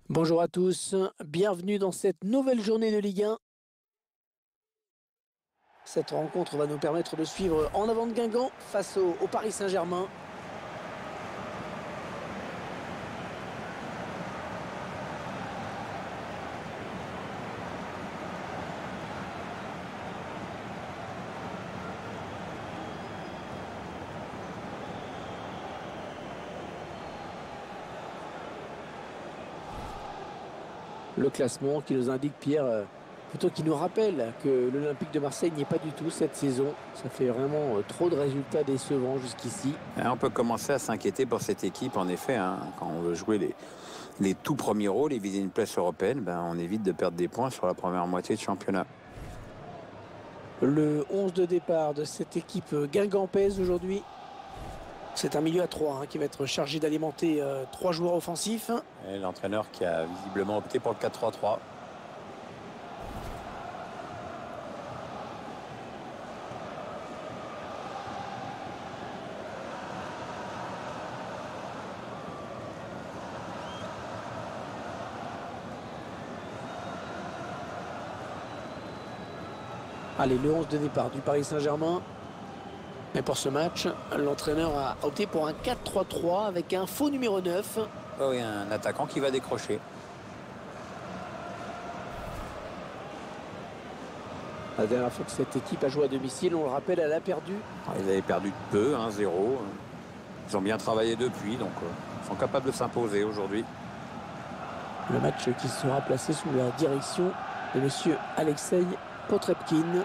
Bonjour à tous, bienvenue dans cette nouvelle journée de Ligue 1. Cette rencontre va nous permettre de suivre En Avant de Guingamp face au Paris Saint-Germain. Le classement qui nous indique, Pierre, plutôt qui nous rappelle que l'Olympique de Marseille n'y est pas du tout cette saison. Ça fait vraiment trop de résultats décevants jusqu'ici. On peut commencer à s'inquiéter pour cette équipe, en effet. Quand on veut jouer les tout premiers rôles et viser une place européenne, on évite de perdre des points sur la première moitié de championnat. Le 11 de départ de cette équipe guingampaise aujourd'hui. C'est un milieu à 3 qui va être chargé d'alimenter 3 joueurs offensifs. Et l'entraîneur qui a visiblement opté pour le 4-3-3. Allez, le 11 de départ du Paris Saint-Germain. Mais pour ce match, l'entraîneur a opté pour un 4-3-3 avec un faux numéro 9. Oh oui, un attaquant qui va décrocher. La dernière fois que cette équipe a joué à domicile, on le rappelle, elle a perdu. Ils avaient perdu de peu, 1-0. Ils ont bien travaillé depuis, donc ils sont capables de s'imposer aujourd'hui. Le match qui sera placé sous la direction de monsieur Alexei Potrepkin.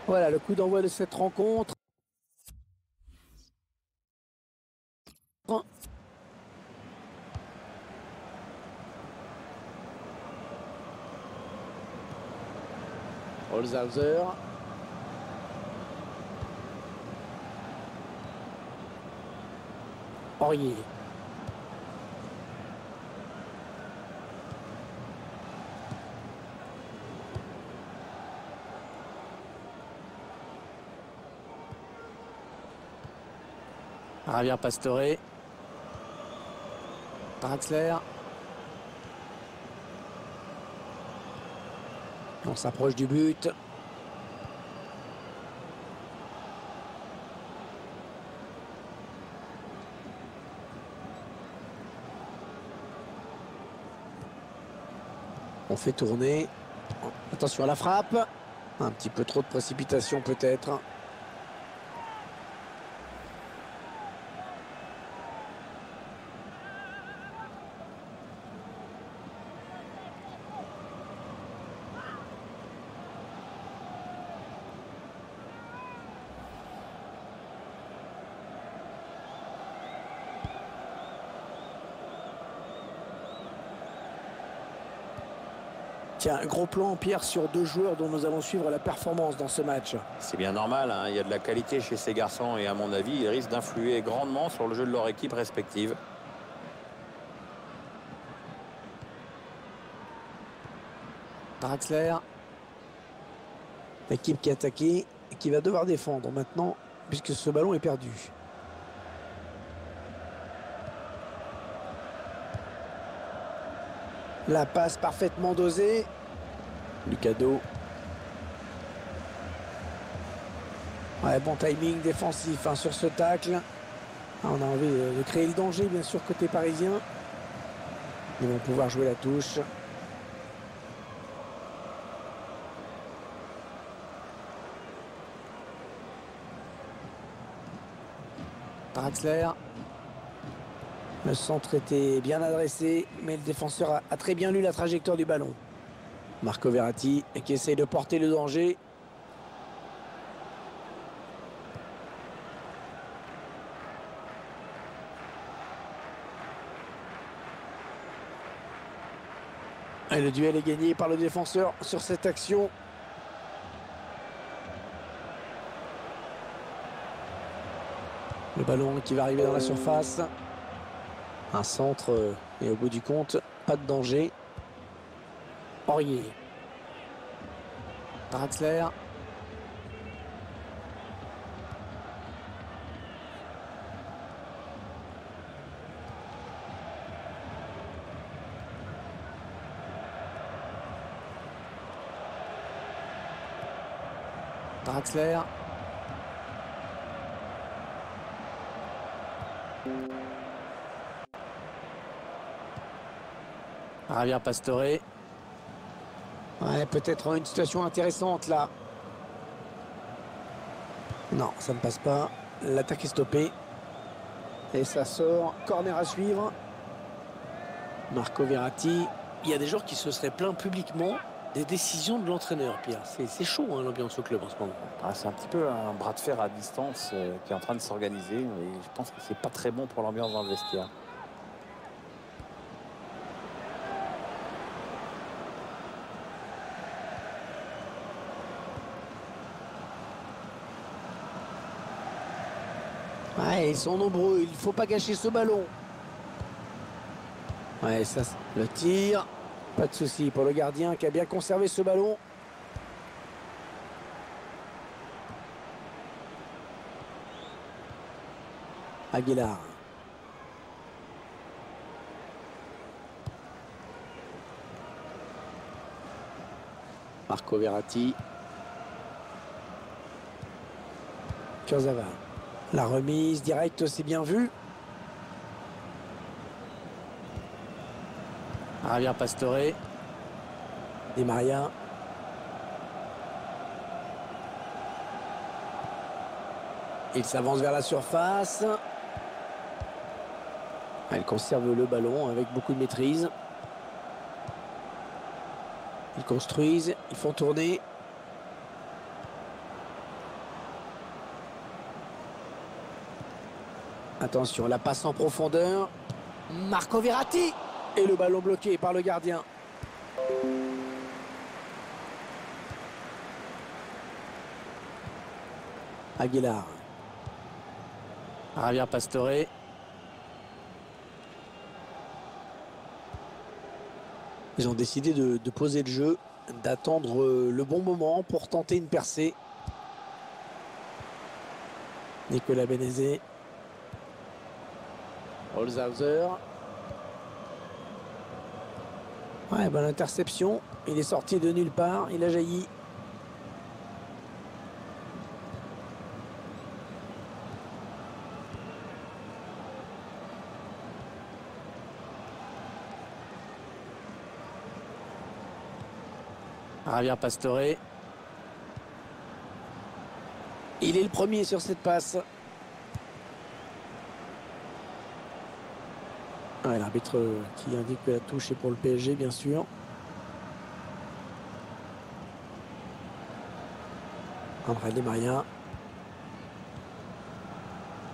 Voilà le coup d'envoi de cette rencontre. Holzhauser. Aurier. Javier Pastore. Draxler. On s'approche du but. On fait tourner. Attention à la frappe. Un petit peu trop de précipitation peut-être. Tiens, un gros plan, Pierre, sur 2 joueurs dont nous allons suivre la performance dans ce match. C'est bien normal, il y a de la qualité chez ces garçons et à mon avis, ils risquent d'influer grandement sur le jeu de leur équipe respective. Draxler. L'équipe qui a attaqué et qui va devoir défendre maintenant puisque ce ballon est perdu. La passe parfaitement dosée. Lucado. Ouais, bon timing défensif sur ce tacle. On a envie de créer le danger, bien sûr, côté parisien. Ils vont pouvoir jouer la touche. Draxler. Le centre était bien adressé, mais le défenseur a très bien lu la trajectoire du ballon. Marco Verratti qui essaye de porter le danger. Et le duel est gagné par le défenseur sur cette action. Le ballon qui va arriver dans la surface. Un centre et au bout du compte, pas de danger. Aurier. Draxler. Draxler. Javier Pastore. Ouais, peut-être une situation intéressante là. Non, ça ne passe pas. L'attaque est stoppée. Et ça sort. Corner à suivre. Marco Verratti. Il y a des joueurs qui se seraient plaints publiquement des décisions de l'entraîneur, Pierre. C'est chaud hein, l'ambiance au club en ce moment. Ah, c'est un petit peu un bras de fer à distance qui est en train de s'organiser. Et je pense que c'est pas très bon pour l'ambiance dans le vestiaire. Ouais, ils sont nombreux, il ne faut pas gâcher ce ballon. Ouais, ça, le tir. Pas de souci pour le gardien qui a bien conservé ce ballon. Aguilar. Marco Verratti. Kurzawa. La remise directe, c'est bien vu. Javier Pastore. Di Maria. Il s'avance vers la surface. Elle conserve le ballon avec beaucoup de maîtrise. Ils construisent, ils font tourner. Attention, la passe en profondeur. Marco Verratti. Et le ballon bloqué par le gardien. Aguilar. Javier Pastore. Ils ont décidé de poser le jeu, d'attendre le bon moment pour tenter une percée. Nicolas Benezet. Holzhauser. Ouais, bonne interception. Il est sorti de nulle part. Il a jailli. Javier Pastore. Il est le premier sur cette passe. Ouais, l'arbitre qui indique que la touche est pour le PSG, bien sûr. André Di Maria.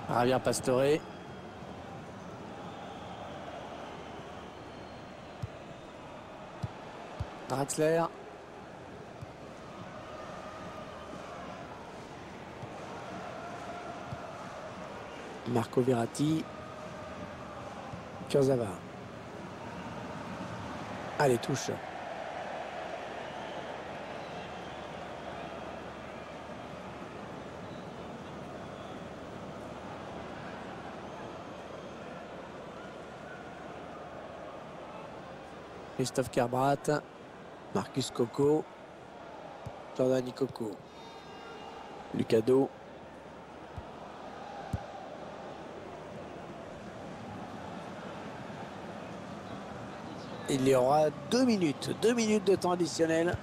Javier Pastore. Draxler. Marco Verratti. Kurzawa. Allez, touche. Christophe Kerbrat. Marcus Coco. Giordani Coco. Lucado. Il y aura 2 minutes. 2 minutes de temps additionnel.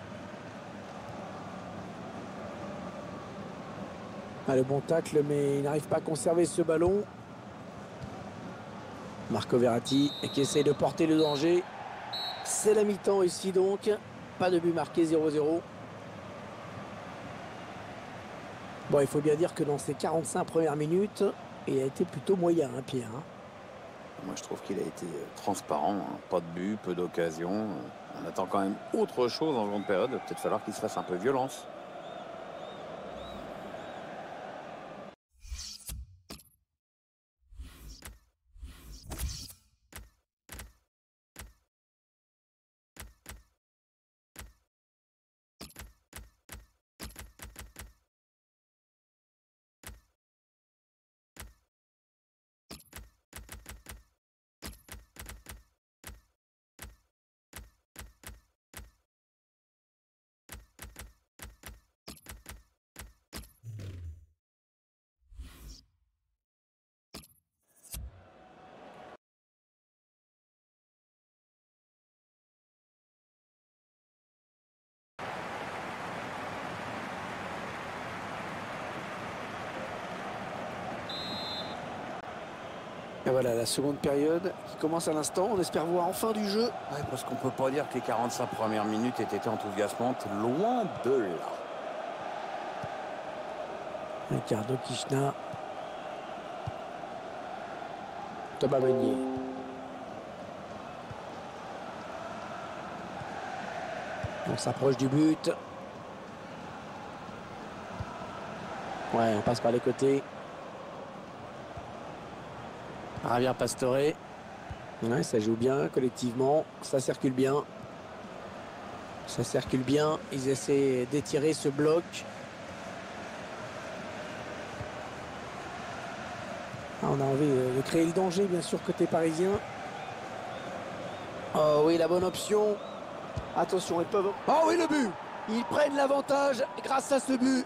Ah, le bon tacle, mais il n'arrive pas à conserver ce ballon. Marco Verratti qui essaye de porter le danger. C'est la mi-temps ici donc. Pas de but marqué, 0-0. Bon, il faut bien dire que dans ces 45 premières minutes, il a été plutôt moyen, hein, Pierre. Moi, je trouve qu'il a été transparent. Hein. Pas de but, peu d'occasions. On attend quand même autre chose en seconde période. Il va peut-être falloir qu'il se fasse un peu violence. Et voilà la seconde période qui commence à l'instant. On espère voir enfin du jeu. Ouais, parce qu'on peut pas dire que les 45 premières minutes aient été enthousiasmantes. Loin de là. Ricardo Kishna. Thomas Meunier. On s'approche du but. Ouais, on passe par les côtés. Javier Pastore. Ouais, ça joue bien collectivement. Ça circule bien. Ça circule bien. Ils essaient d'étirer ce bloc. Ah, on a envie de créer le danger, bien sûr, côté parisien. Oh oui, la bonne option. Attention, ils peuvent... Oh oui, le but! Ils prennent l'avantage grâce à ce but.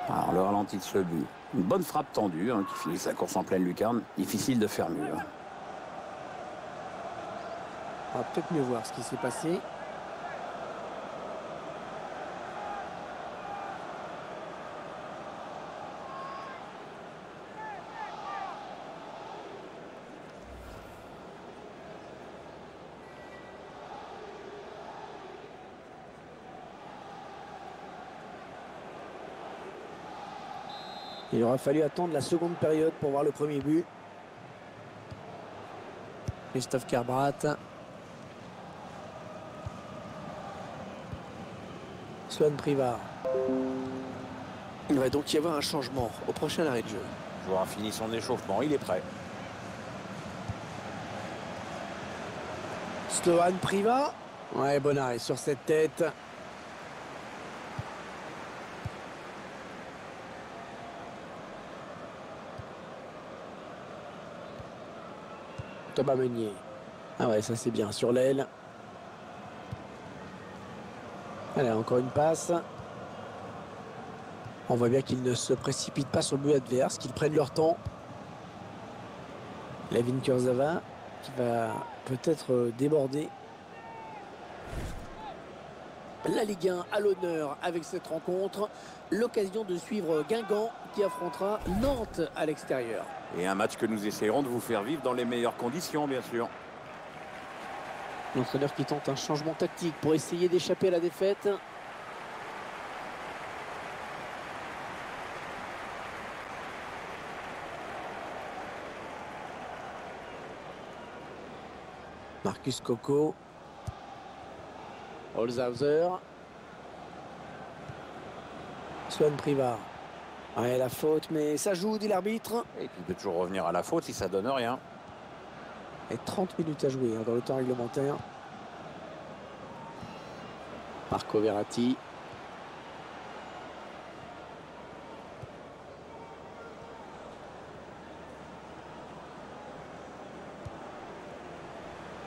Alors, le ralenti de ce but. Une bonne frappe tendue hein, qui finit sa course en pleine lucarne. Difficile de faire mieux. Hein. On va peut-être mieux voir ce qui s'est passé. Il aura fallu attendre la seconde période pour voir le premier but. Christophe Kerbrat. Swan Privard. Il va donc y avoir un changement au prochain arrêt de jeu. Le joueur a fini son échauffement, il est prêt. Sloan Priva. Ouais, bon arrêt sur cette tête. Thomas Meunier. Ah ouais, ça c'est bien sur l'aile. Allez, encore une passe. On voit bien qu'ils ne se précipitent pas sur le but adverse, qu'ils prennent leur temps. Lavin Kurzawa qui va peut-être déborder. La Ligue 1 à l'honneur avec cette rencontre. L'occasion de suivre Guingamp qui affrontera Nantes à l'extérieur. Et un match que nous essayerons de vous faire vivre dans les meilleures conditions, bien sûr. L'entraîneur qui tente un changement tactique pour essayer d'échapper à la défaite. Marcus Coco. Holzhauser. Swan Privard. Ouais, la faute, mais ça joue, dit l'arbitre. Et puis il peut toujours revenir à la faute si ça donne rien. Et 30 minutes à jouer hein, dans le temps réglementaire. Marco Verratti.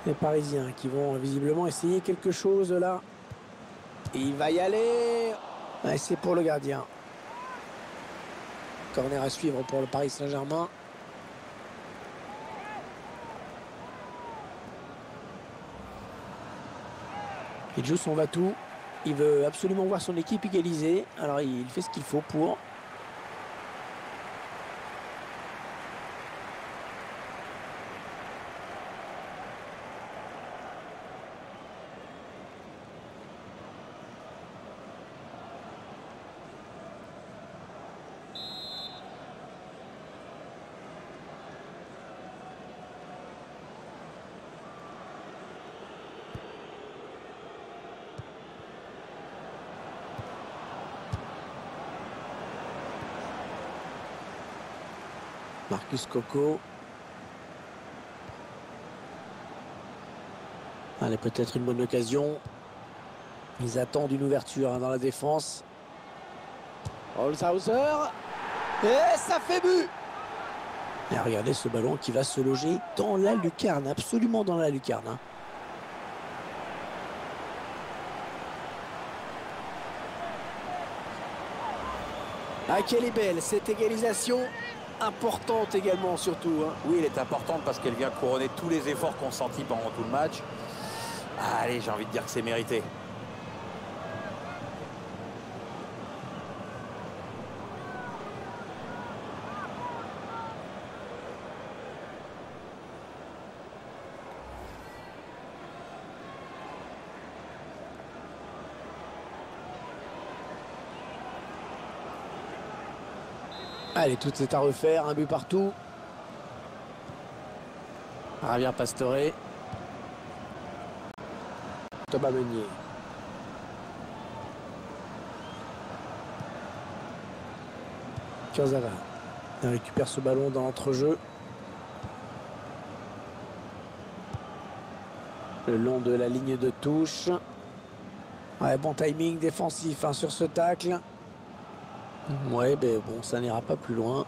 Les Parisiens qui vont visiblement essayer quelque chose là. Il va y aller. Ouais, c'est pour le gardien. Corner à suivre pour le Paris Saint-Germain. Il joue son va-tout. Il veut absolument voir son équipe égaliser. Alors il fait ce qu'il faut pour. Marcus Coco. Allez, peut-être une bonne occasion. Ils attendent une ouverture hein, dans la défense. Holzhauser. Et ça fait but. Et regardez ce ballon qui va se loger dans la lucarne, absolument dans la lucarne. Hein. Ah, quelle est belle cette égalisation. Importante également surtout. Hein. Oui, elle est importante parce qu'elle vient couronner tous les efforts consentis pendant tout le match. Allez, j'ai envie de dire que c'est mérité. Allez, tout est à refaire, un but partout. Javier Pastore. Thomas Meunier. Kurzawa. Il récupère ce ballon dans l'entrejeu. Le long de la ligne de touche. Ouais, bon timing défensif hein, sur ce tacle. Ouais, ben bon, ça n'ira pas plus loin.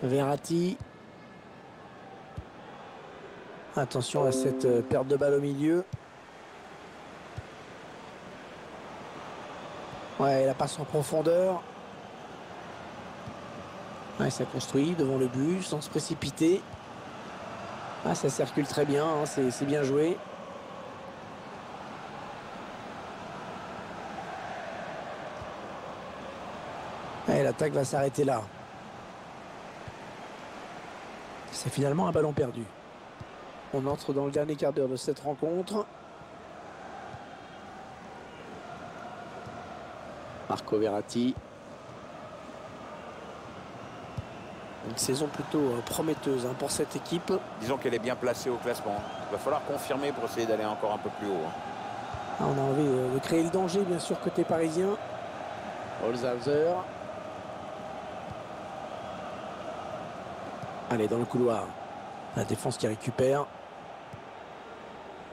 Verratti. Attention à cette perte de balle au milieu. Ouais, la passe en profondeur. Ouais, ça construit devant le but sans se précipiter. Ah, ça circule très bien, hein, c'est bien joué. Et l'attaque va s'arrêter là. C'est finalement un ballon perdu. On entre dans le dernier quart d'heure de cette rencontre. Marco Verratti. Une saison plutôt prometteuse hein, pour cette équipe. Disons qu'elle est bien placée au classement. Il va falloir confirmer pour essayer d'aller encore un peu plus haut. Ah, on a envie de créer le danger, bien sûr, côté parisien. Holzhauser. Allez, dans le couloir. La défense qui récupère.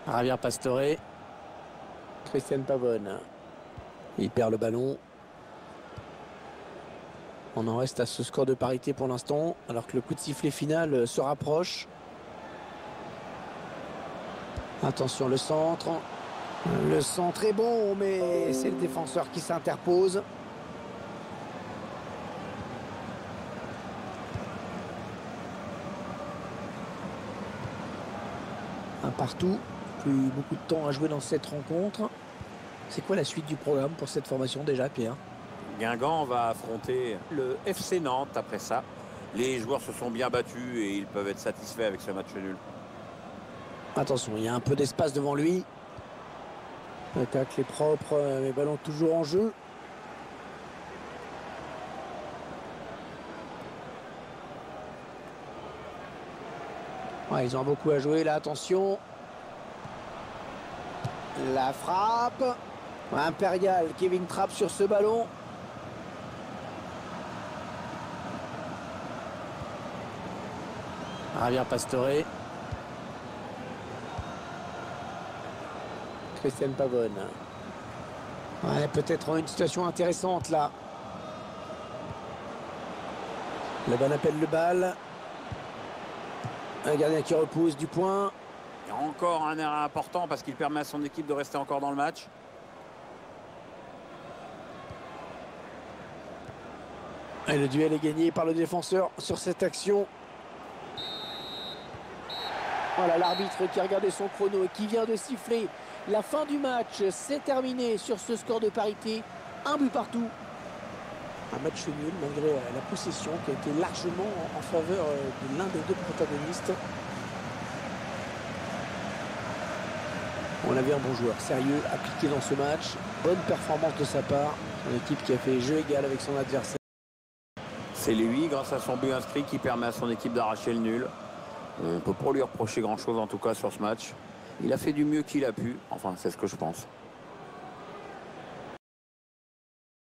Javier Pastore. Christian Pavone. Il perd le ballon. On en reste à ce score de parité pour l'instant, alors que le coup de sifflet final se rapproche. Attention, le centre. Le centre est bon, mais c'est le défenseur qui s'interpose. Un partout. Plus beaucoup de temps à jouer dans cette rencontre. C'est quoi la suite du programme pour cette formation déjà, Pierre? Guingamp va affronter le FC Nantes après ça. Les joueurs se sont bien battus et ils peuvent être satisfaits avec ce match nul. Attention, il y a un peu d'espace devant lui. L'attaque est propre, mais ballon toujours en jeu. Ouais, ils ont beaucoup à jouer là, attention. La frappe. Impérial, Kevin Trapp sur ce ballon. Javier Pastore. Christian Pavone. Ouais, peut-être une situation intéressante là. Le bon appelle le bal. Un gardien qui repousse du point. Il y a encore un arrêt important parce qu'il permet à son équipe de rester encore dans le match. Et le duel est gagné par le défenseur sur cette action. Voilà l'arbitre qui a regardé son chrono et qui vient de siffler la fin du match. C'est terminé sur ce score de parité. Un but partout. Un match nul malgré la possession qui a été largement en faveur de l'un des deux protagonistes. On avait un bon joueur sérieux appliqué dans ce match. Bonne performance de sa part. Une équipe qui a fait jeu égal avec son adversaire. C'est lui, grâce à son but inscrit, qui permet à son équipe d'arracher le nul. On ne peut pas lui reprocher grand-chose en tout cas sur ce match. Il a fait du mieux qu'il a pu. Enfin, c'est ce que je pense.